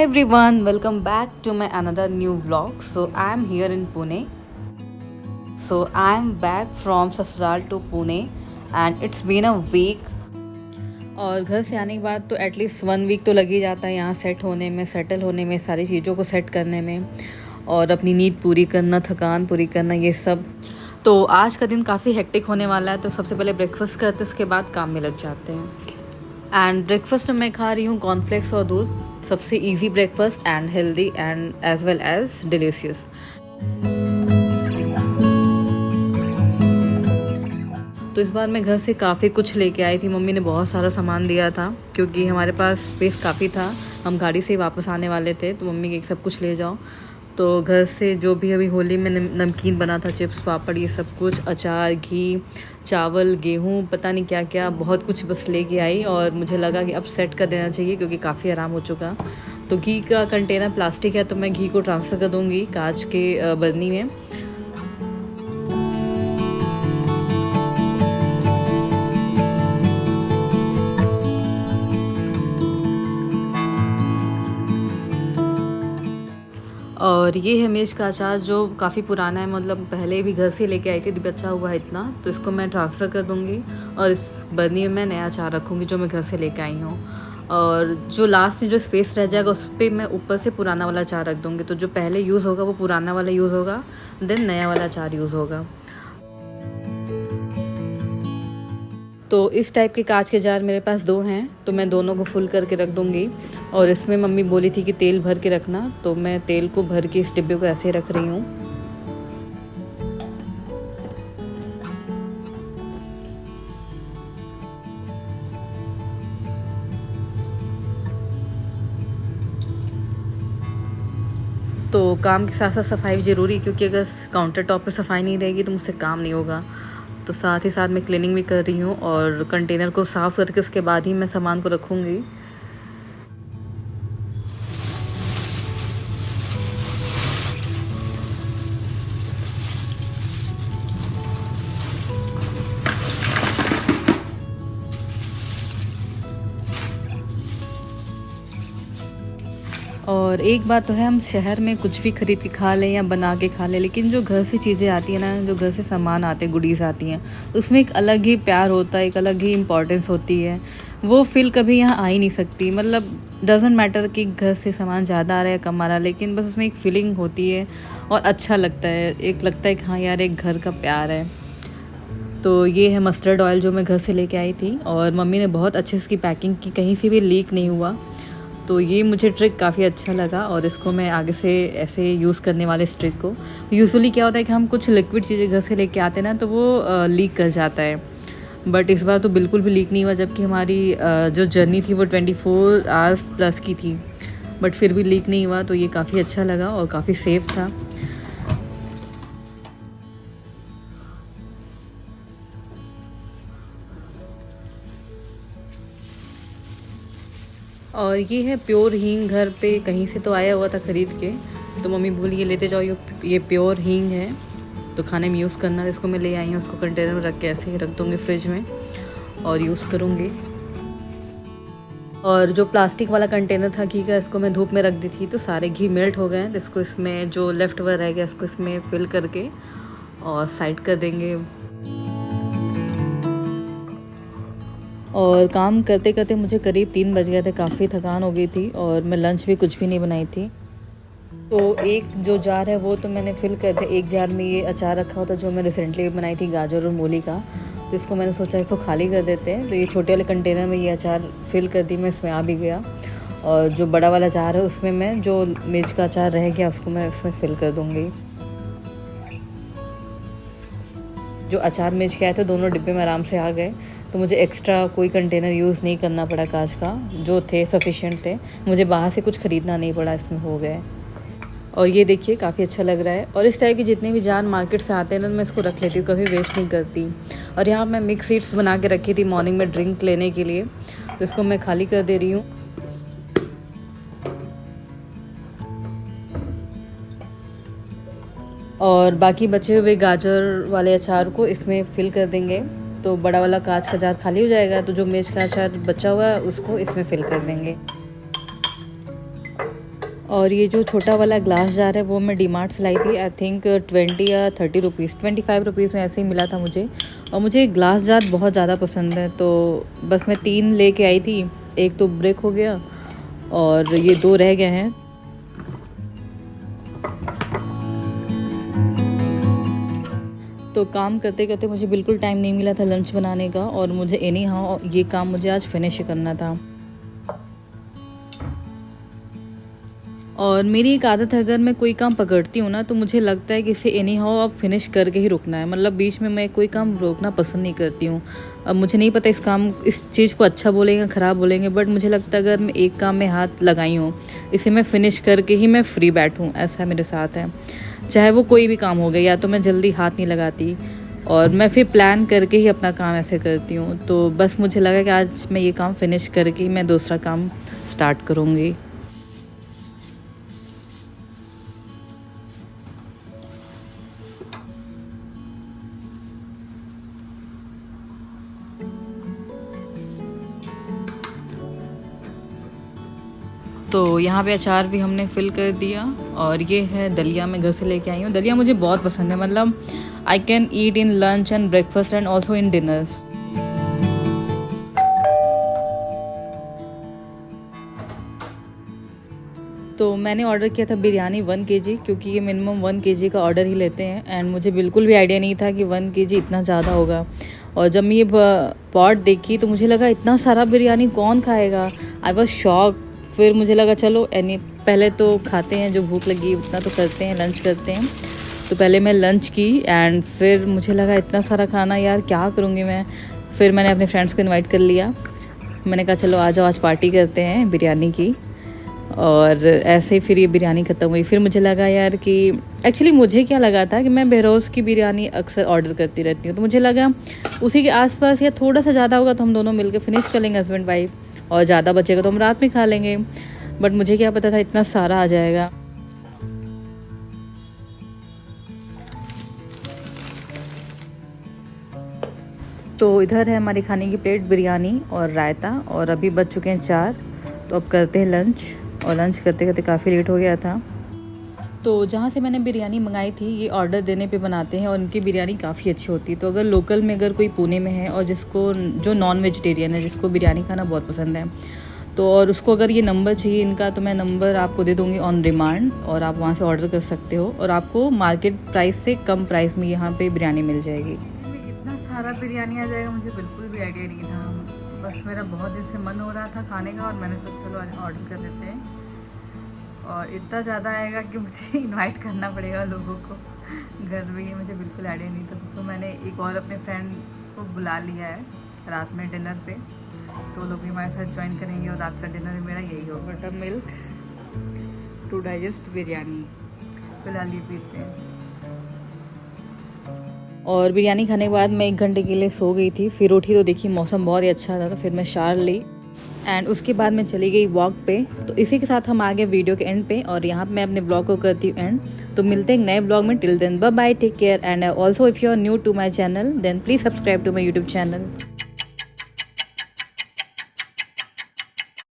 Hi everyone, welcome back to my another new vlog. So I am here in Pune. So I am back from ससुराल to Pune and it's been a week. और घर से आने के बाद तो at least 1 week तो लग ही जाता है यहाँ सेट होने में, सेटल होने में, सारी चीज़ों को सेट करने में और अपनी नींद पूरी करना, थकान पूरी करना, ये सब। तो आज का दिन काफ़ी हेक्टिक होने वाला है। तो सबसे पहले ब्रेकफास्ट करते हैं, उसके बाद काम में लग जाते हैं। एंड ब्रेकफास्ट में मैं खा रही हूँ कॉर्नफ्लेक्स और दूध। सबसे easy breakfast and healthy and as well as delicious. तो इस बार मैं घर से काफ़ी कुछ लेके आई थी। मम्मी ने बहुत सारा सामान दिया था क्योंकि हमारे पास स्पेस काफ़ी था। हम गाड़ी से ही वापस आने वाले थे तो मम्मी के सब कुछ ले जाओ। तो घर से जो भी अभी होली में नमकीन बना था, चिप्स पापड़, ये सब कुछ, अचार, घी, चावल, गेहूँ, पता नहीं क्या क्या, बहुत कुछ बस लेके आई। और मुझे लगा कि अब सेट कर देना चाहिए क्योंकि काफ़ी आराम हो चुका। तो घी का कंटेनर प्लास्टिक है तो मैं घी को ट्रांसफ़र कर दूँगी कांच के बरनी में। और ये है मिर्च का अचार जो काफ़ी पुराना है, मतलब पहले भी घर से लेके आई थी, बचा हुआ है इतना। तो इसको मैं ट्रांसफ़र कर दूँगी और इस बर्नी में मैं नया अचार रखूँगी जो मैं घर से लेके आई हूँ। और जो लास्ट में जो स्पेस रह जाएगा उस पर मैं ऊपर से पुराना वाला अचार रख दूँगी। तो जो पहले यूज़ होगा वो पुराना वाला यूज़ होगा, देन नया वाला अचार यूज़ होगा। तो इस टाइप के कांच के जार मेरे पास 2 हैं तो मैं दोनों को फुल करके रख दूँगी। और इसमें मम्मी बोली थी कि तेल भर के रखना, तो मैं तेल को भर के इस डिब्बे को ऐसे रख रही हूँ। तो काम के साथ साथ सफाई भी ज़रूरी है क्योंकि अगर काउंटर टॉप पे सफाई नहीं रहेगी तो मुझसे काम नहीं होगा। तो साथ ही साथ मैं क्लीनिंग भी कर रही हूँ और कंटेनर को साफ़ करके उसके बाद ही मैं सामान को रखूँगी। और एक बात तो है, हम शहर में कुछ भी खरीद के खा लें या बना के खा लें, लेकिन जो घर से चीज़ें आती हैं ना, जो घर से सामान आते हैं, गुडीज़ आती हैं, उसमें एक अलग ही प्यार होता है, एक अलग ही इम्पोर्टेंस होती है। वो फ़ील कभी यहाँ आ ही नहीं सकती। मतलब डज़न्ट मैटर कि घर से सामान ज़्यादा आ रहा है या कम आ रहा है, लेकिन बस उसमें एक फ़ीलिंग होती है और अच्छा लगता है। एक लगता है कि हाँ यार, एक घर का प्यार है। तो ये है मस्टर्ड ऑयल जो मैं घर से लेके आई थी और मम्मी ने बहुत अच्छे से इसकी पैकिंग की, कहीं से भी लीक नहीं हुआ। तो ये मुझे ट्रिक काफ़ी अच्छा लगा और इसको मैं आगे से ऐसे यूज़ करने वाले इस ट्रिक को। यूजुअली क्या होता है कि हम कुछ लिक्विड चीज़ें घर से लेके आते हैं ना तो वो लीक कर जाता है, बट इस बार तो बिल्कुल भी लीक नहीं हुआ। जबकि हमारी जो जर्नी थी वो 24 आवर्स प्लस की थी, बट फिर भी लीक नहीं हुआ। तो ये काफ़ी अच्छा लगा और काफ़ी सेफ़ था। और ये है प्योर हींग, घर पे कहीं से तो आया हुआ था ख़रीद के। तो मम्मी बोली ये लेते जाओ, ये प्योर हींग है तो खाने में यूज़ करना। इसको मैं ले आई हूँ, उसको कंटेनर में रख के ऐसे ही रख दूँगी फ्रिज में और यूज़ करूँगी। और जो प्लास्टिक वाला कंटेनर था घी का, इसको मैं धूप में रख दी थी तो सारे घी मेल्ट हो गए हैं। तो इसको इसमें जो लेफ़्ट ओवर रह गया इसको इसमें फिल करके और साइड कर देंगे। और काम करते करते मुझे करीब 3 बज गए थे, काफ़ी थकान हो गई थी और मैं लंच भी कुछ भी नहीं बनाई थी। तो एक जो जार है वो तो मैंने फिल कर दिया। एक जार में ये अचार रखा होता जो मैं रिसेंटली बनाई थी, गाजर और मूली का। तो इसको मैंने सोचा इसको खाली कर देते हैं। तो ये छोटे वाले कंटेनर में ये अचार फिल कर दी मैं, इसमें आ भी गया। और जो बड़ा वाला जार है उसमें मैं जो मिर्च का अचार रह गया उसको मैं उसमें फिल कर दूँगी। जो अचार मिर्च के आए थे दोनों डिब्बे में आराम से आ गए, तो मुझे एक्स्ट्रा कोई कंटेनर यूज़ नहीं करना पड़ा कांच का। जो थे सफिशिएंट थे, मुझे बाहर से कुछ ख़रीदना नहीं पड़ा, इसमें हो गए। और ये देखिए काफ़ी अच्छा लग रहा है। और इस टाइप के जितने भी जार मार्केट से आते हैं ना, मैं इसको रख लेती हूँ, कभी वेस्ट नहीं करती। और यहाँ मैं मिक्स सीड्स बना के रखी थी मॉर्निंग में ड्रिंक लेने के लिए, तो इसको मैं खाली कर दे रही हूँ। और बाकी बचे हुए गाजर वाले अचार को इसमें फिल कर देंगे तो बड़ा वाला कांच का जार खाली हो जाएगा। तो जो मिर्च का अचार बचा हुआ है उसको इसमें फिल कर देंगे। और ये जो छोटा वाला ग्लास जार है वो मैं डीमार्ट से लाई थी। आई थिंक 20 या 30 रुपीज़, 25 रुपीज़ में ऐसे ही मिला था मुझे। और मुझे ग्लास जार बहुत ज़्यादा पसंद है, तो बस मैं 3 लेके आई थी। एक तो ब्रेक हो गया और ये 2 रह गए हैं। तो काम करते करते मुझे बिल्कुल टाइम नहीं मिला था लंच बनाने का, और मुझे एनी हाउ ये काम मुझे आज फिनिश करना था। और मेरी एक आदत है, अगर मैं कोई काम पकड़ती हूँ ना तो मुझे लगता है कि इसे एनी हाउ अब फिनिश करके ही रुकना है। मतलब बीच में मैं कोई काम रोकना पसंद नहीं करती हूँ। अब मुझे नहीं पता इस चीज़ को अच्छा बोलेंगे ख़राब बोलेंगे, बट मुझे लगता है अगर मैं एक काम में हाथ लगाई हूँ, इसे मैं फ़िनिश करके ही मैं फ्री बैठूँ, ऐसा मेरे साथ है। चाहे वो कोई भी काम हो गया, या तो मैं जल्दी हाथ नहीं लगाती और मैं फिर प्लान करके ही अपना काम ऐसे करती हूँ। तो बस मुझे लगा कि आज मैं ये काम फिनिश करके ही मैं दूसरा काम स्टार्ट करूँगी। तो यहाँ पे अचार भी हमने फिल कर दिया, और ये है दलिया, मैं घर से लेके आई हूँ। दलिया मुझे बहुत पसंद है, मतलब I can eat in lunch and breakfast and also in dinners. तो मैंने ऑर्डर किया था बिरयानी 1 केजी, क्योंकि ये मिनिमम 1 केजी का ऑर्डर ही लेते हैं। एंड मुझे बिल्कुल भी आइडिया नहीं था कि 1 केजी इतना ज़्यादा होगा। और जब मैं ये पॉट देखी तो मुझे लगा इतना सारा बिरयानी कौन खाएगा। I was shock. फिर मुझे लगा चलो पहले तो खाते हैं, जो भूख लगी उतना तो करते हैं, लंच करते हैं। तो पहले मैं लंच की, एंड फिर मुझे लगा इतना सारा खाना यार क्या करूँगी मैं। फिर मैंने अपने फ्रेंड्स को इनवाइट कर लिया। मैंने कहा चलो आ जाओ, आज पार्टी करते हैं बिरयानी की। और ऐसे ही फिर ये बिरयानी ख़त्म हुई। फिर मुझे लगा यार कि एक्चुअली मुझे क्या लगा था कि मैं बहरोज़ की बिरयानी अक्सर ऑर्डर करती रहती हूँ, तो मुझे लगा उसी के आसपास या थोड़ा सा ज़्यादा होगा तो हम दोनों मिलकर फिनिश कर लेंगे, हस्बैंड वाइफ, और ज़्यादा बचेगा तो हम रात में खा लेंगे। बट मुझे क्या पता था इतना सारा आ जाएगा। तो इधर है हमारी खाने की प्लेट, बिरयानी और रायता, और अभी बज चुके हैं 4। तो अब करते हैं लंच, और लंच करते करते काफ़ी लेट हो गया था। तो जहाँ से मैंने बिरयानी मंगाई थी, ये ऑर्डर देने पे बनाते हैं, और इनकी बिरयानी काफ़ी अच्छी होती है। तो अगर लोकल में अगर कोई पुणे में है और जो नॉन वेजिटेरियन है, जिसको बिरयानी खाना बहुत पसंद है, तो और उसको अगर ये नंबर चाहिए इनका, तो मैं नंबर आपको दे दूँगी ऑन डिमांड, और आप वहाँ से ऑर्डर कर सकते हो, और आपको मार्केट प्राइस से कम प्राइस में यहाँ पे बिरयानी मिल जाएगी। इतना सारा बिरयानी आ जाएगा मुझे बिल्कुल भी आइडिया नहीं था। बस मेरा बहुत दिन से मन हो रहा था खाने का, और मैंने सोचा चलो आज ऑर्डर कर देते हैं। और इतना ज़्यादा आएगा कि मुझे इनवाइट करना पड़ेगा लोगों को घर में, ये मुझे बिल्कुल आइडिया नहीं था। तो मैंने एक और अपने फ्रेंड को बुला लिया है रात में डिनर पे, तो लोग भी हमारे साथ ज्वाइन करेंगे, और रात का डिनर मेरा यही होगा, butter milk to digest biryani. फिलहाल ये पीते हैं। और बिरयानी खाने के बाद मैं 1 घंटे के लिए सो गई थी। फिर उठी तो देखी मौसम बहुत ही अच्छा था, तो फिर मैं शावर ली, एंड उसके बाद मैं चली गई वॉक पे। तो इसी के साथ हम आ गए वीडियो के एंड पे, और यहाँ पे मैं अपने ब्लॉग को करती हूँ एंड। तो मिलते हैं एक नए ब्लॉग में। Till then bye bye, take care, and also if you are new to my channel then please subscribe to my YouTube channel.